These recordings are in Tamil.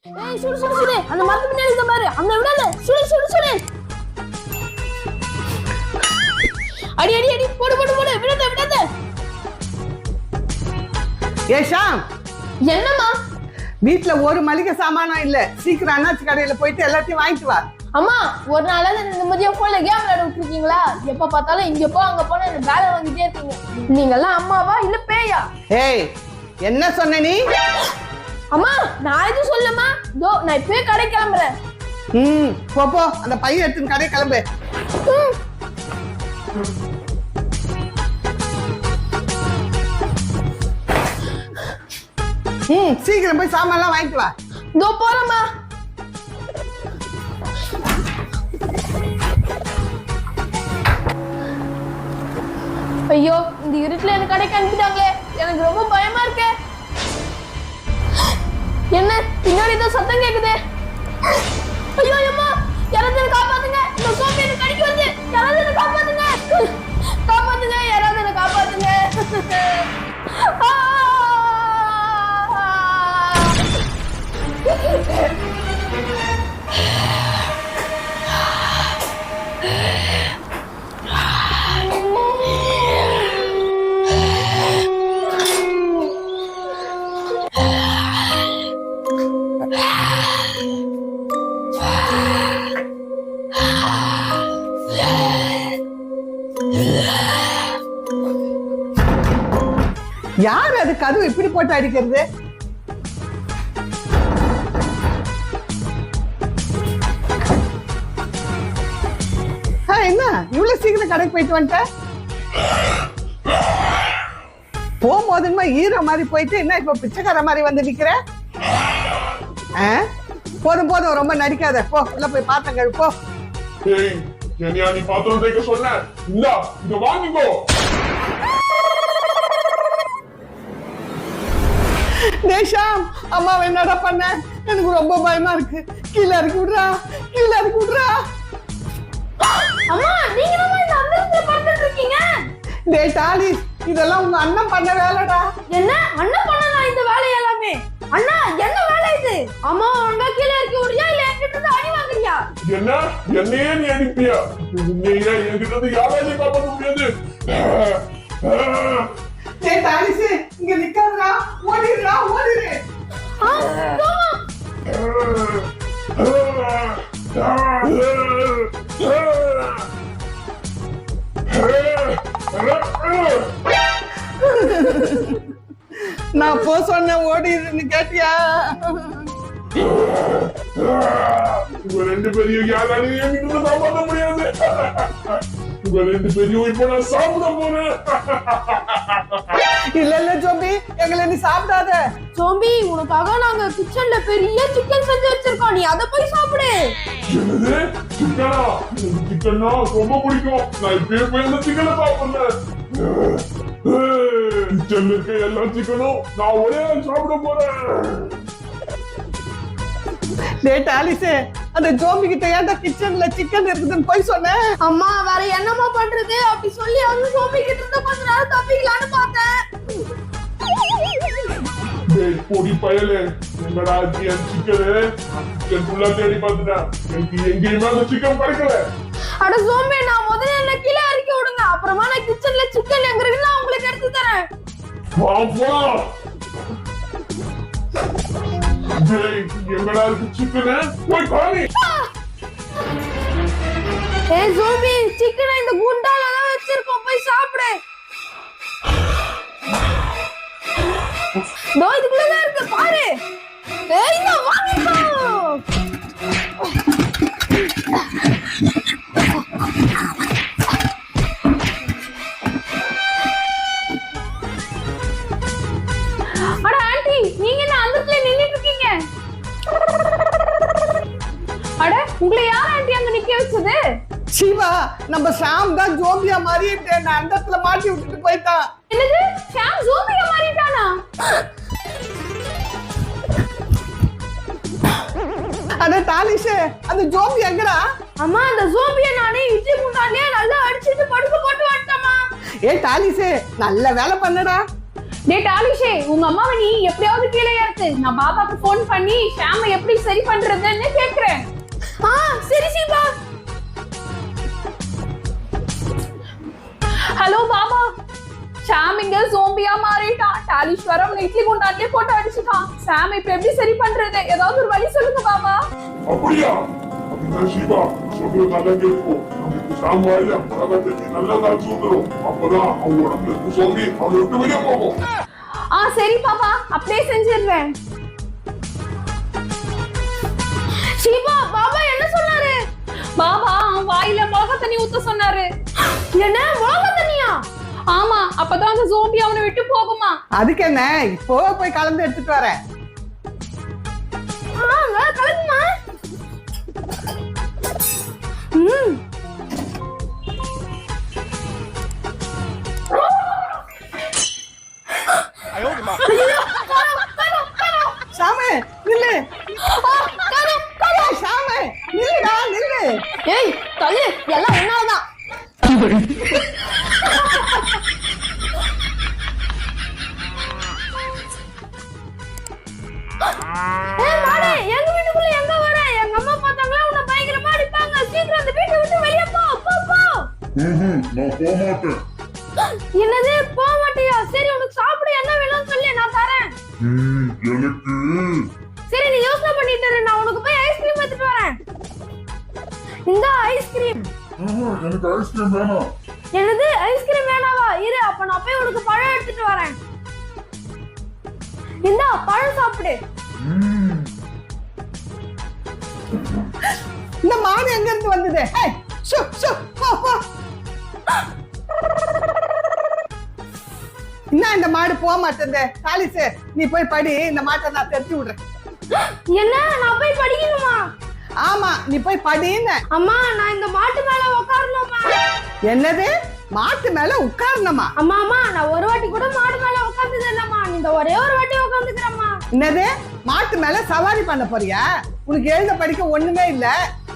ஏய் சுடு சுடு சுடு அந்த மரத்து பின்னாடி இருக்க பாரு அங்க விடாத சுடு சுடு சுடு அடி அடி அடி போடு போடு போடு விடாத விடாத ஏ ஷாம் என்னம்மா வீட்ல ஒரு மளிகை சாமானும் இல்ல சீக்கிரம் அண்ணாச்சி கடையில போயிட்டு எல்லாத்தையும் வாங்கிட்டு வா அம்மா ஒரு நாளாவது நிம்மதியா போன்ல கேம் விளையாட விட்டுருக்கீங்களா எப்ப பார்த்தாலும் இங்க போ அங்க போன எனக்கு வேலை வாங்கிட்டே இருக்கீங்க நீங்க எல்லாம் அம்மாவா இல்ல பேயா ஏய் என்ன சொன்ன நீ அம்மா நான் எதுவும் சொல்லமா தோ நான் இப்பவே கடை கிளம்புறேன் போ போ அந்த பையன் எடுத்து கடை கிளம்பு சீக்கிரம் போய் சாமான்லாம் வாங்கிட்டு வா தோ போறேம்மா ஐயோ இந்த இருட்டுல எனக்கு கடைக்கு அனுப்பிட்டாங்களே எனக்கு ரொம்ப பயமா இருக்கு என்ன பின்னாடி ஏதோ சத்தம் கேக்குது ஐயோ அம்மா யாராவது என்ன காப்பாத்துங்க இந்த சோம்பி எனக்கு கடிக்கு வந்து யாராவது என்ன காப்பாத்துங்க காப்பாத்துங்க யாராவது என்ன காப்பாத்துங்க யார் அது கதவு இப்படி போட்டு அடிக்கிறது என்ன இவ்வளவு சீக்கிரம் கடைக்கு போயிட்டு வந்துட்ட போகும்போதுமா ஈர மாதிரி போயிட்டு என்ன இப்ப பிச்சைக்கார மாதிரி வந்து நிக்கிற போதும் போதும் ரொம்ப நடிக்காத போ உள்ள போய் பாத்திரம் கழு போ நீ பாத்திரம் தேய்க்க சொன்ன இல்ல இங்க வாங்கிக்கோ நேஷாம் அம்மா என்னடா பண்ண எனக்கு ரொம்ப பயமா இருக்கு கீழே இறக்கி விடுறா கீழே இறக்கி விடுறா அம்மா நீங்க என்ன இந்த அந்தரத்துல படுத்துட்டு இருக்கீங்க டேய் டாலி இதெல்லாம் உங்க அண்ணன் பண்ண வேலைடா என்ன அண்ணன் பண்ணனா இந்த வேலை எல்லாமே அண்ணா என்ன வேலை இது அம்மா உங்க கீழ இறக்கி விடுறியா இல்ல என்கிட்ட இருந்து அடி வாங்குறியா என்ன என்னையே நீ அடிப்பியா உன்னையே என்கிட்ட இருந்து யாராலையும் காப்பாற்ற முடியாது டேய் டாலிஸ் இங்க நிக்காதடா ஓடிடுடா ஓடிடு நான் போ சொன்ன ஓடிடுன்னு கேட்டியா உங்க ரெண்டு பேரையும் யாராலையும் என்கிட்ட இருந்து காப்பாற்ற முடியாது உங்க ரெண்டு பேரையும் இப்ப நான் சாப்பிட போறேன் இல்ல இல்ல ஜோம்பி எங்களை நீ சாப்பிடாத சோம்பி உனக்காக நாங்க கிச்சன்ல பெரிய சிக்கன் செஞ்சு வச்சிருக்கோம் நீ அத போய் சாப்பிடு என்னது சிக்கனா சிக்கன்னா ரொம்ப பிடிக்கும் நான் இப்பயே போய் அந்த சிக்கனை சாப்பிடுறேன் கிச்சன்ல இருக்க எல்லா சிக்கனும் நான் ஒரே சாப்பிட போறேன் டேய் டாலிஸ் அந்த ஜோம்பி கிட்ட ஏன்டா கிச்சன்ல சிக்கன் இருக்குதுன்னு போய் சொன்னேன் அம்மா வேற என்னமா பண்றது அப்படி சொல்லி அந்த சோம்பி கிட்ட இருந்து கொஞ்ச நேரம் தப்பிக்கலான்னு பார்த்தேன் டேய் பொடி பயலே என்னடா என் சிக்கன் ஃபுல்லா தேடி பார்த்துட்டேன் எனக்கு எங்கேயுமே அந்த சிக்கன் கிடைக்கல அட சோம்பி நான் முதல்ல என்ன கீழே இறக்கி விடுங்க அப்புறமா நான் கிச்சன்ல சிக்கன் எங்க இருக்குன்னு நான் உங்களுக்கு எடுத்து தரேன் வா போலாம் டேய் எங்கடா இருக்கு சிக்கன் போய் பாரு ஏய் சோம்பி சிக்கனை இந்த குண்டால தான் வச்சிருக்கோம் போய் சாப்பிடு தோ இதுக்குள்ள தான் இருக்கு பாரு ஏய் இந்த வாங்கிக்கோ அட ஆன்ட்டி நீங்க என்ன அந்தத்துல நின்னுட்டு இருக்கீங்க அட உங்களை யார் ஆன்ட்டி அங்க நிக்க வச்சது சிவா நம்ம ஷாம் தான் ஜோம்பியா மாதிரி அந்த இடத்துல மாட்டி விட்டுட்டு போயிட்டான் என்னது ஷாம் ஜோம்பியா மாறிட்டானா அட டாலிஸ் அந்த ஜோம்பி எங்கடா அம்மா அந்த ஜோம்பியை நானே இட்லி குண்டாலே நல்லா அடிச்சிட்டு படுக்க போட்டு வந்துட்டேம்மா ஏ டாலிஸ் நல்ல வேலை பண்ணடா டேய் டாலிஷே, உங்க அம்மாவை நீ எப்படியாவது கீழே இறக்கு. நான் பாபாக்கு ஃபோன் பண்ணி ஷாமை எப்படி சரி பண்றதுன்னு கேக்குறேன். சரி சீபா. ஹலோ பாபா, ஷாம் இங்க ஜோம்பியா மாறிட்டான். டாலிஷ்வரம் அவனை இட்லி குண்டான்லயே போட்டு அடிச்சுட்டான். ஷாம் இப்ப எப்படி சரி பண்றது? ஏதாவது ஒரு வழி சொல்லுங்க பாபா. அப்படியா? அப்படின்னா சிவா சொல்றது நல்லா கேட்கும். நமக்கு சாம்பாயில மிளகாய் நல்லா காய்ச்சி வந்துடும். அப்பதான் அவங்க உடம்புல சொல்லி அவனை விட்டு வெளியே போகும். சரி பாபா, அப்படியே செஞ்சிடுறேன். சிவா, பாபா என்ன சொன்னாரு? பாபா வாயில மிளகா தண்ணி ஊத்த சொன்னாரு. என்ன மிளகா தண்ணியா? ஆமா, அப்பதான் அந்த ஜோம்பி அவனை விட்டு போகுமா. அதுக்கு என்ன, இப்போ போய் கலந்து எடுத்துட்டு வரேன். கலந்துமா. ஷாமே நில்லு. ஷாமே நில்லுடா, நில்லு. ஏய் கல்லு, எல்லாம் உன்னாலதான். எங்க வீட்டுக்குள்ள எங்க வர? எங்க அம்மா பார்த்தாங்களா உன்னை பயங்கரமா அடிப்பாங்க. சீக்கிரம் அந்த வீட்டை விட்டு வெளியே போ. போ போ. நான் போக மாட்டேன். என்னது போக மாட்டியா? சரி, உனக்கு சாப்பிட என்ன வேணும்னு சொல்லு, நான் தரேன். எனக்கு சரி, நீ யோசனை பண்ணிட்டு இரு, நான் உனக்கு போய் ஐஸ்கிரீம் எடுத்துட்டு வரேன். இந்த ஐஸ்கிரீம். எனக்கு ஐஸ்கிரீம் வேணாம். என்னது ஐஸ்கிரீம் வேணாவா? இரு, அப்ப நான் போய் உனக்கு பழம் எடுத்துட்டு வரேன். இந்த பழம் சாப்பிடு. இந்த மாடு எங்க இருந்து வந்தது? என்ன இந்த மாடு போக மாட்டேங்குது? தாலிசு, நீ போய் படி, இந்த மாட்டை நான் தெரிஞ்சு விடுறேன். என்ன, நான் போய் படிக்கணுமா? ஆமா, நீ போய் படின்னு. அம்மா, நான் இந்த மாட்டு மேல உட்காரணுமா? என்னது, மாட்டு மேல உட்காரணுமா? அம்மா அம்மா, நான் ஒரு வாட்டி கூட மாடு மேல உட்கார்ந்தது இல்லம்மா. இந்த ஒரே ஒரு வாட்டி உட்கார்ந்துக்கிறேம்மா. என்னது, மாட்டு மேல சவாரி பண்ண போறியா? உனக்கு எழுத படிக்க ஒண்ணுமே இல்ல.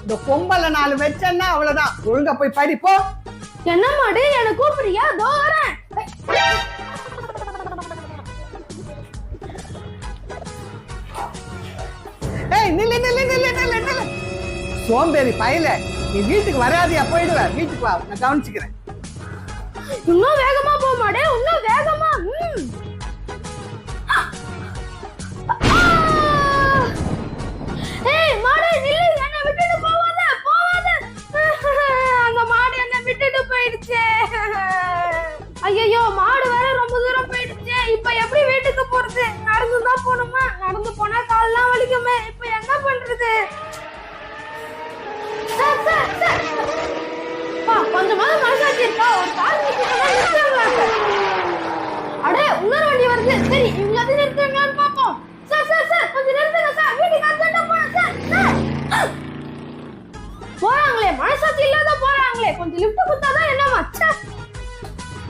இந்த கொம்பல 4 வச்சேன்னா அவ்வளவுதான். ஒழுங்கா போய் படி போ. என்ன மாடு, என்ன கூப்பிடுறியா? தோ வரேன். ஏய், நில்லு நில்லு நில்லு நில்லு நில்லு. சோம்பேறி பயல, நீ வீட்டுக்கு வராதியா? போயிடுவ. வீட்டுக்கு வா, நான் கவனிச்சுக்கிறேன். இன்னும் வேகமா போ மாடு, இன்னும் வேகமா. ஏய் மாடு, நில்லு, என்ன விட்டுட்டு போவாத போவாத. அந்த மாடு என்ன விட்டுட்டு போயிடுச்சே. ஐயோ, மாடு வேற ரொம்ப தூரம் போயிடுச்சே. இப்ப எப்படி வீட்டுக்கு போறது? நடந்துதான் போகணுமா? நடந்து போனா கால்லாம் வலிக்குமே. இப்ப என்ன பண்றது? கொஞ்சமாவது மனசாட்சி இருக்கா? ஒரு கால் அடே, இன்னொரு வண்டி வருது. சரி, இவங்க அதை நிறுத்துவாங்களான்னு பாப்போம். சார் சார் சார், கொஞ்சம் நிறுத்துங்க சார். வீட்டுக்கு அர்ஜென்ட்டா போறேன் சார். சார் போறாங்களே, மனசாட்சி இல்லாத போறாங்களே. கொஞ்சம் லிஃப்ட் கொடுத்தாதான் என்னமா?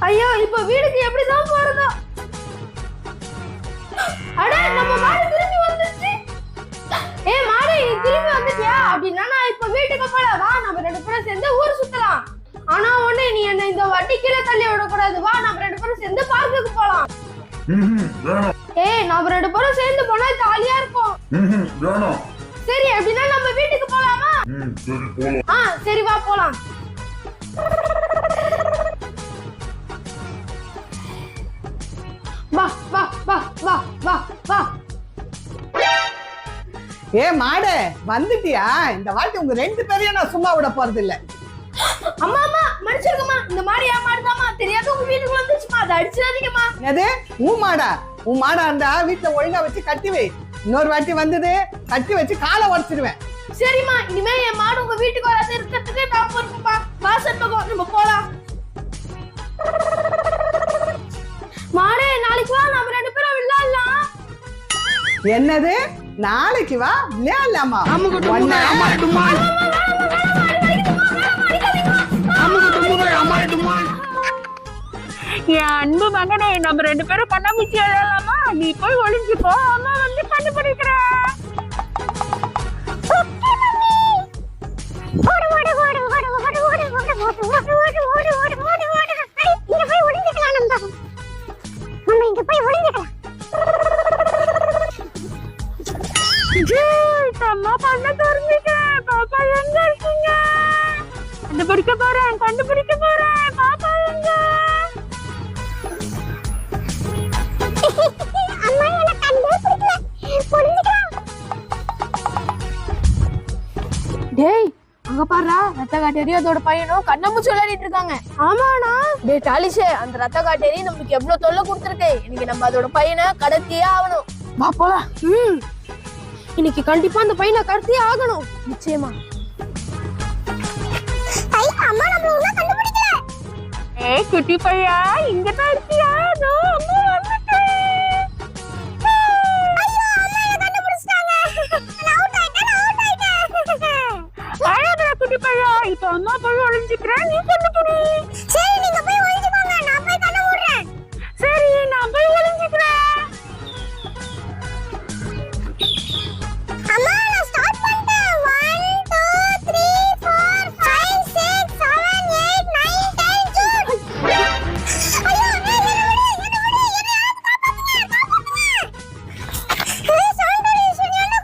ஐயோ, இப்ப வீட்டுக்கு எப்படிதான் போறதோ? அடே, நம்ம மாடு திரும்பி வந்துருச்சு. ஏய் மாடு, திரும்பி வந்துட்டியா? அப்படின்னா நான் இப்ப வீட்டுக்கு போல. வா, நம்ம 2 பேரும் சேர்ந்து ஊர் சுத்தலாம். ஆனா ஒண்ணு, நீ என்ன இந்த வண்டி கீழே தள்ளி விடக்கூடாது. வா, நம்ம 2 பேரும் சேர்ந்து பார்க்குக்கு போலாம். ஏய், நம்ம 2 பேரும் சேர்ந்து போனா ஜாலியா இருக்கும். சரி, அப்படின்னா நம்ம வீட்டுக்கு போலாமா? சரி, வா போலாம். வா வா வா வா வா வா. ஏ மாடு, வந்துட்டியா? இந்த வாட்டி உங்க 2 பேரையும் நான் சும்மா விட போறது இல்ல. அம்மா அம்மா, மன்னிச்சிருங்கம்மா. இந்த மாதிரி ஏமாடுதாமா, தெரியாத உங்க வீட்டுக்கு வந்துச்சுமா. அதை அடிச்சிடாதீங்கம்மா. என்னது, உன் மாடா? உன் மாடா இருந்தா வீட்டுல ஒழுங்கா வச்சு கட்டி வை. இன்னொரு வாட்டி வந்தது கட்டி வச்சு காலை உடச்சிடுவேன். சரிம்மா, இனிமே என் மாடு உங்க வீட்டுக்கு வராது இருக்கிறதுக்கு நான் பொறுப்புப்பா. வாசல் பக்கம் நம்ம போலாம். மாடே, நாளைக்கு வா, நம்ம 2 பேரும் விளையாடலாம். என்னது, நாளைக்கு வா விளையாடலாமா? என் அன்பு மகனே, நம்ம 2 பேரும் கண்ணாமூச்சி விளையாடலாமா? நீ போய் ஒளிஞ்சுக்கோ, அம்மா வந்து கண்டுபிடிக்கிறேன். இங்க போய் அம்மா கண்ணை திறந்துட்டேன். பாப்பா எங்க இருக்கீங்க? கண்டுபிடிக்க போறேன். பாப்பா எங்க? அம்மா எனக்கு கண்டுபிடிக்கல. புரிஞ்சுக்கலாம். டேய் அங்க பாருடா, ரத்த காட்டேரி அதோட பையனும் கண்ணாமூச்சி விளையாடிட்டு இருக்காங்க. ஆமாண்ணா. டேய் டாலிஷே, அந்த ரத்த காட்டேரி நமக்கு எவ்வளவு தொல்லை கொடுத்துருக்கு. இன்னைக்கு நம்ம அதோட பையனை கடத்தியே ஆகணும். வா போலாம். இன்னைக்கு கண்டிப்பா அந்த பையனை கடத்தியே ஆகணும். நிச்சயமா. அம்மா நம்மள ஒண்ணு கண்டுபிடிக்கல. ஏய் குட்டி பையா, இங்க தான் இருக்கியா? நோ அம்மா வந்துட்டேன். ஐயோ அம்மா என்ன கண்டுபிடிச்சிட்டாங்க. நான் அவுட் ஆயிட்டேன். அழகா குட்டி பையா, இப்போ அம்மா போய் ஒளிஞ்சிக்கிறேன். நீ கண்டுபிடி. சரி நீங்க போய் ஒளிஞ்சிக்கோங்க. நான் போய் கண்ண மூடுறேன். சரி நான் போய் ஒளிஞ்சிக்கிறேன். அம்மா நான் ஸ்டார்ட் பண்ணிட்டேன். 1 2 3 4 5 6 7 8 9 10 ஜூட். ஐயோ என்ன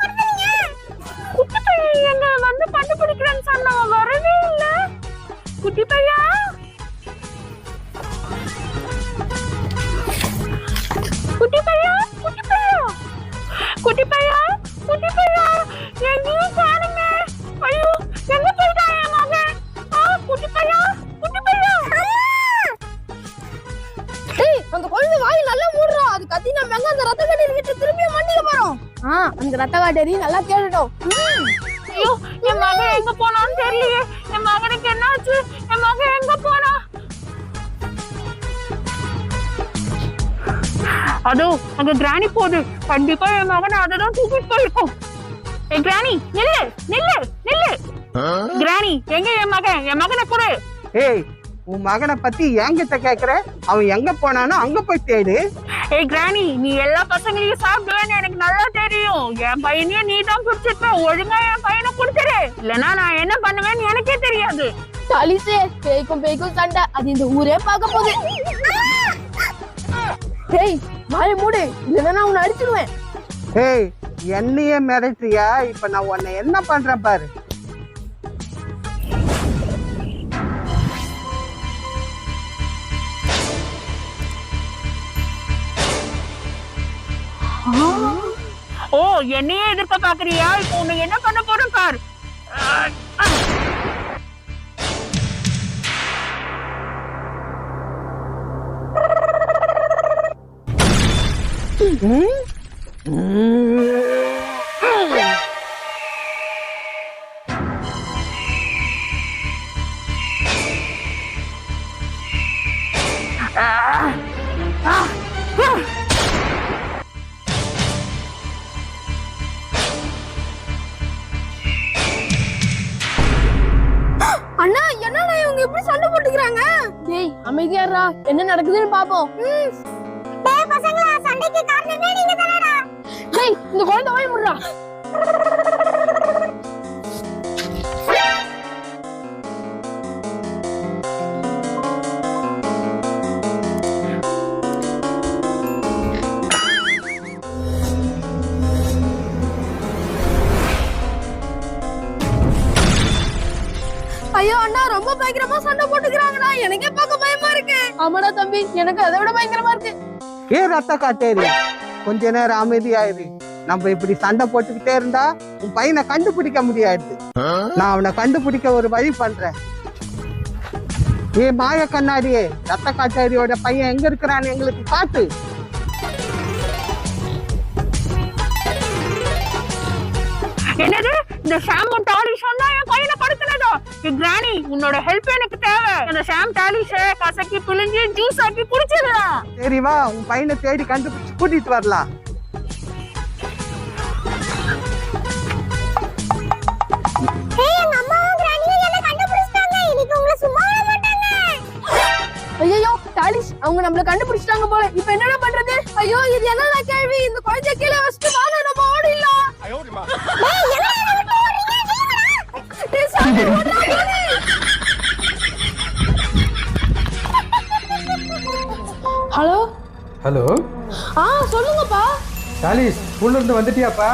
குட்டி பையன் எங்க வந்து கண்டுபிடிக்கிறேன்னு சொன்னவன் வரவே இல்ல. குட்டி பையா எங்கேயும் காணுமே. ஐயோ எங்க போயிட்டான் என் மகன்? குட்டி பையா டேய் அந்த குழந்தை வாய் நல்லா மூடுறா. அது கத்தி நம்ம எங்க அந்த ரத்த காட்டேரி கிட்ட திரும்பி மாட்டிக்க போறோம். அந்த ரத்த காட்டேரி நல்லா கேட்டுட்டோம். ஐயோ என் மகன் எங்க போனான்னு தெரியலையே. என் மகனுக்கு என்னாச்சு? என் மகன் எங்க போனா? அதோ அங்க கிராணி போகுது. கண்டிப்பா என் மகனை அததான் தூக்கிட்டு போயிருக்கோம். ஏய் கிராணி நில்லு. கிராணி எங்க என் மகனை கொடு. ஏய் உன் மகனை பத்தி என்கிட்ட கேக்குற? அவன் எங்க போனானோ அங்க போய் தேடு. ஏய் கிராணி, நீ எல்லா பசங்களையும் சாப்பிடுவேன்னு எனக்கு நல்லா தெரியும். என் பையனையும் நீ தான் குடிச்சிருப்ப. ஒழுங்கா என் பையனை குடிச்சிரு, இல்லன்னா நான் என்ன பண்ணுவேன்னு எனக்கே தெரியாது. டாலிஷே, பேய்க்கும் சண்டை. அது இந்த ஊரே பார்க்க போகுது. டேய் வாயை மூடு, இல்லைன்னா நான் உன்னை அடிச்சிடுவேன். ஏய் என்னையே மிரட்டுறியா? இப்ப நான் உன்னை என்ன பண்றேன் பாரு. ஓ என்னையே எதிர்க்க பாக்குறியா? இப்போ உன்னை என்ன பண்ண போறேன் பாரு. அண்ணா என்னடா இவங்க இப்படி சண்டை போட்டுக்கிறாங்க? டேய் அமைதியாரா, என்ன நடக்குதுன்னு பாப்போம். டேய் பசங்களா, சண்டைக்கு காரணமே நீங்க தானடா. டேய் இந்த குழந்தை வாய் மூடுடா. ஐயோ அண்ணா, ரொம்ப பயங்கரமா சண்டை போட்டுக்கிறாங்கடா. எனக்கே பார்க்க பயமா இருக்கு. ஆமாடா தம்பி, எனக்கு அதை விட பயங்கரமா இருக்கு. ஏ ரத்த காட்டேரி, கொஞ்ச நேரம் அமைதியாயிரு. நம்ம இப்படி சண்டை போட்டுக்கிட்டே இருந்தா உன் பையனை கண்டுபிடிக்க முடியாது. நான் அவனை கண்டுபிடிக்க ஒரு வழி பண்றேன். ஏ மாய கண்ணாடியே, ரத்த காட்டேரியோட பையன் எங்க இருக்கிறான்னு எங்களுக்கு காட்டு. என்னது இந்த ஷாம் டாலிஷ் சொன்னா என் பையனை படுத்துனதோ? கிராணி உன்னோட ஹெல்ப் எனக்கு தேவை. இந்த ஷாம் டாலிஷ கசக்கி பிழிஞ்சு ஜூஸ் ஆக்கி குடிச்சிடா. சரி வா, உன் பையனை தேடி கண்டுபிடிச்சு கூட்டிட்டு வரலாம். ஐயோ டாலிஷ், அவங்க நம்மள கண்டுபிடிச்சிட்டாங்க போல. இப்ப என்னடா பண்றது? ஐயோ இது என்னடா கேள்வி? இந்த குழந்தை கீழே வச்சிட்டு வாங்க, நம்ம ஓடிடலாம். ஹலோ ஹலோ சொல்லுங்கப்பா. டாலிஷ், ஸ்கூல்ல இருந்து வந்துட்டியாப்பா?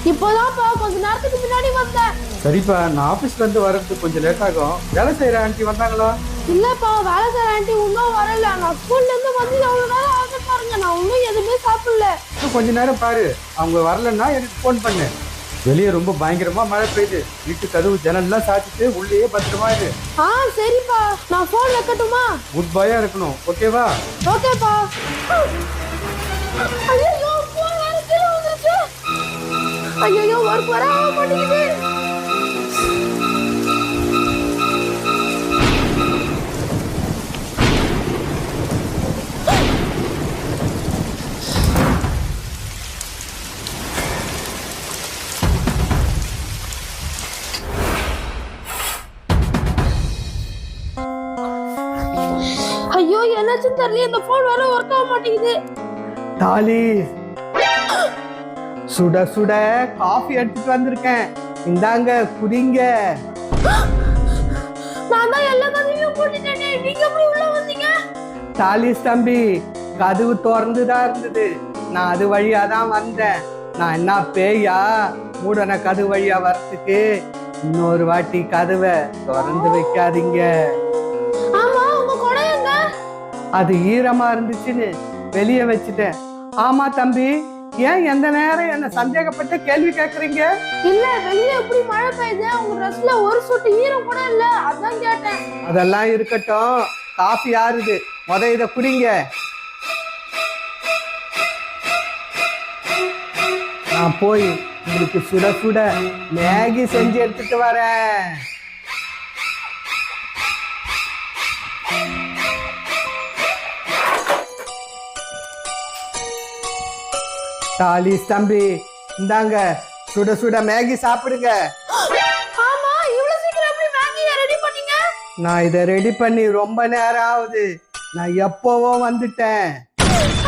இப்போதான்ப்பா கொஞ்ச நேரத்துக்கு முன்னாடி வந்தேன். சரிப்பா, நான் ஆபீஸ்ல இருந்து வர்றதுக்கு கொஞ்சம் லேட் ஆகும். வேலை செய்யற ஆண்டி வந்தாங்களா? இல்லப்பா, வேலை செய்யற ஆண்டி இன்னும் வரல. நான் ஸ்கூல்ல இருந்து வந்து எவ்வளவு நேரம் ஆகுது பாருங்க. நான் இன்னும் எதுவுமே சாப்பிடல. இன்னும் கொஞ்ச நேரம் பாரு, அவங்க வரலன்னா எனக்கு ஃபோன் பண்ணு. வெளியே ரொம்ப பயங்கரமா மழை பெய்யுது. வீட்டு கதவு ஜன்னல்லாம் சாத்திட்டு உள்ளேயே பத்திரமா இரு. சரிப்பா, நான் போன் வைக்கட்டுமா? குட் பாயா இருக்கணும், ஓகேவா? ஓகேப்பா. ஐயோ, போன் வேற கீழே வந்துருச்சு. ஐயோ, ஒர்க் வர ஆக மாட்டேங்குது. ஐயோ, என்னாச்சுன்னு தெரியல. இந்த போன் வேற ஒர்க் ஆக மாட்டேங்குது. தாலி, சுட சுட காஃபி எடுத்துட்டு வந்திருக்கேன், இந்தாங்க குடிங்க. நான் தான் எல்லா கதவையும் போட்டுட்டேனே, நீங்க எப்படி உள்ள வந்தீங்க? தாலிஸ் தம்பி, கதவு திறந்துதான் இருந்தது. நான் அது வழியா தான் வந்தேன். நான் என்ன பேயா மூடன கதவு வழியா வர்றதுக்கு? இன்னொரு வாட்டி கதவை திறந்து வைக்காதீங்க. ஆமா, உங்க குடை எங்க? அது ஈரமா இருந்துச்சுன்னு வெளியே வச்சுட்டேன். ஆமா தம்பி, ஏன் எந்த நேரம் என்ன சந்தேகப்பட்டு கேள்வி கேக்குறீங்க? இல்ல, வெளியே எப்படி மழை பெய்யுது, உங்க ட்ரெஸ்ல ஒரு சொட்டு ஈரம் கூட இல்ல, அதான் கேட்டேன். அதெல்லாம் இருக்கட்டும், காஃபி யாருது? இத குடிங்க. நான் போய் உங்களுக்கு சுட சுட மேகி செஞ்சு எடுத்துட்டு வரேன். தாலிஸ் தம்பி, இந்தாங்க சுட சுட மேகி சாப்பிடுங்க. ஆமா, இவ்வளவு சீக்கிரம் எப்படி மேகியை ரெடி பண்ணீங்க? நான் இதை ரெடி பண்ணி ரொம்ப நேரம் ஆகுது. நான் எப்பவோ வந்துட்டேன்.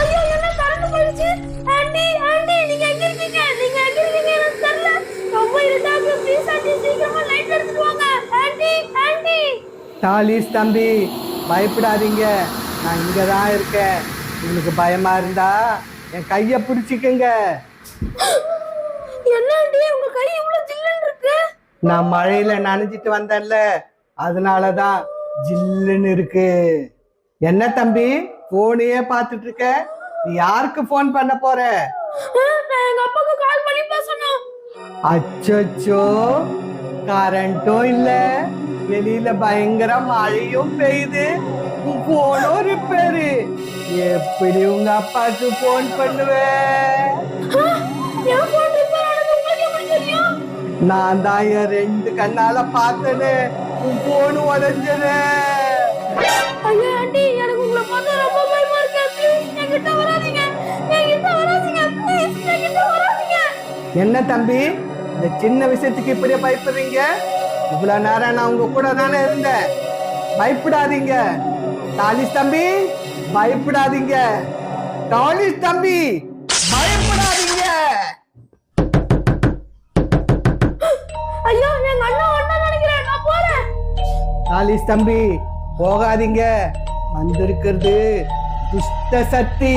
ஐயோ, என்ன கரண்ட் போயிடுச்சு? ஆண்டி, ஆண்டி, நீங்க எங்க இருக்கீங்க? நீங்க எங்க இருக்கீங்க? எனக்கு தெரியல. ரொம்ப இருட்டாக்கு. ப்ளீஸ் ஆண்டி, சீக்கிரமா லைட் எடுத்துட்டு வாங்க. Aunty, aunty. தாலிஸ் தம்பி, பயப்படாதீங்க, நான் இங்க தான் இருக்கேன். உங்களுக்கு பயமா இருந்தா என் கைய பிடிச்சிக்கங்க. என்ன ஆண்டி, உங்க கை இவ்வளவு ஜில்லுன்னு இருக்கு? நான் மழையில நனைஞ்சிட்டு வந்தேன்ல, அதனாலதான் ஜில்லுன்னு இருக்கு. என்ன தம்பி, போனையே பார்த்துட்டு இருக்க? நீ யாருக்கு போன் பண்ண போற? நான் எங்க அப்பாக்கு கால் பண்ணி பேசணும். அச்சோ, கரண்ட்டும் இல்ல, வெளியில பயங்கர மழையும் பெய்யுது, போனும் ரிப்பேரு. எப்படி உங்க அப்பாக்கு போன் பண்ணுவேன்? என் போன் ரிப்பேர் ஆனது உங்களுக்கு எப்படி தெரியும்? நான் தான் என் 2 கண்ணால பார்த்தேன்னு உன் போனு உடஞ்சது. ஐயோ ஆண்டி, எனக்கு உங்களை பார்த்தா ரொம்ப பயமா இருக்கு. ப்ளீஸ் என்கிட்ட வராதீங்க, என்கிட்ட வராதீங்க, ப்ளீஸ் என்கிட்ட வராதீங்க. என்ன தம்பி, இந்த சின்ன விஷயத்துக்கு இப்படியே பயப்படுறீங்க? இவ்வளவு நேரம் நான் உங்க கூட தானே இருந்தேன். பயப்படாதீங்க தாலிஸ் தம்பி, பயப்படாதீங்க. தாலிஸ் தம்பி, பயப்படாதீங்க. ஐயோ, எங்க அண்ணா ஒண்ணா நினைக்கிறேன், நான் போறேன். தாலிஸ் தம்பி, போகாதீங்க. வந்திருக்கிறது துஷ்ட சக்தி.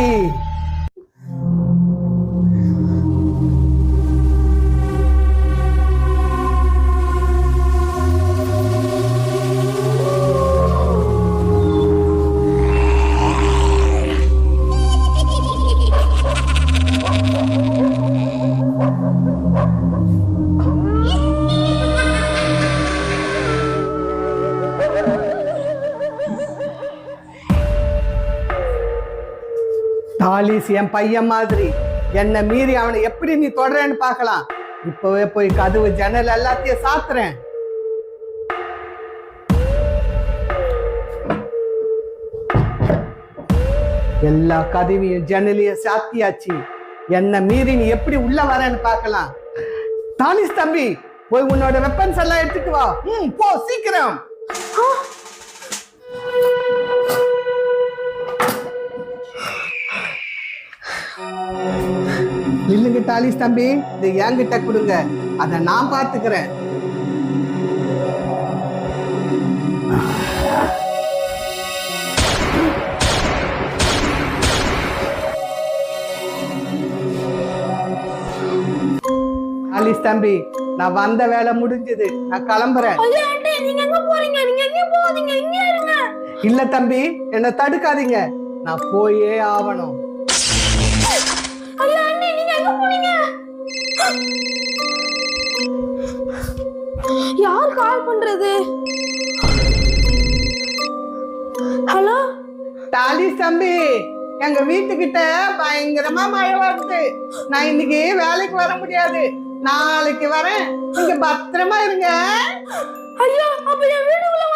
தாலிஸ் என் பையன் மாதிரி. என்ன மீறி அவனை எப்படி நீ தொடரேன்னு பார்க்கலாம். இப்பவே போய் கதவு ஜன்னல் எல்லாத்தையும் சாத்துறேன். எல்லா கதவையும் ஜன்னலையும் சாத்தியாச்சு. என்ன மீறி நீ எப்படி உள்ள வரேன்னு பார்க்கலாம். தாலிஸ் தம்பி, போய் உன்னோட வெப்பன்ஸ் எல்லாம் எடுத்துட்டு வா. போ சீக்கிரம். இல்லைங்க தாலிஸ் தம்பி, இது என்கிட்ட கொடுங்க, அதை நான் பார்த்துக்கிறேன். டாலிஸ் தம்பி, நான் வந்த வேலை முடிஞ்சது, நான் கிளம்புறேன். ஐயோ ஆண்டி, நீங்க எங்க போறீங்க? நீங்க எங்க போறீங்க? இங்க இருங்க. இல்ல தம்பி, என்ன தடுக்காதீங்க, நான் போயே ஆவணும். ஐயோ ஆண்டி, நீங்க எங்க போறீங்க? யார் கால் பண்றது? ஹலோ டாலிஸ் தம்பி, எங்க வீட்டுக்கிட்ட பயங்கரமா மழை வருது. நான் இன்னைக்கு வேலைக்கு வர முடியாது, நாளைக்கு வரேன். நீங்க பத்திரமா இருங்க. ஐயோ, அப்ப என் வீட்டுக்குள்ள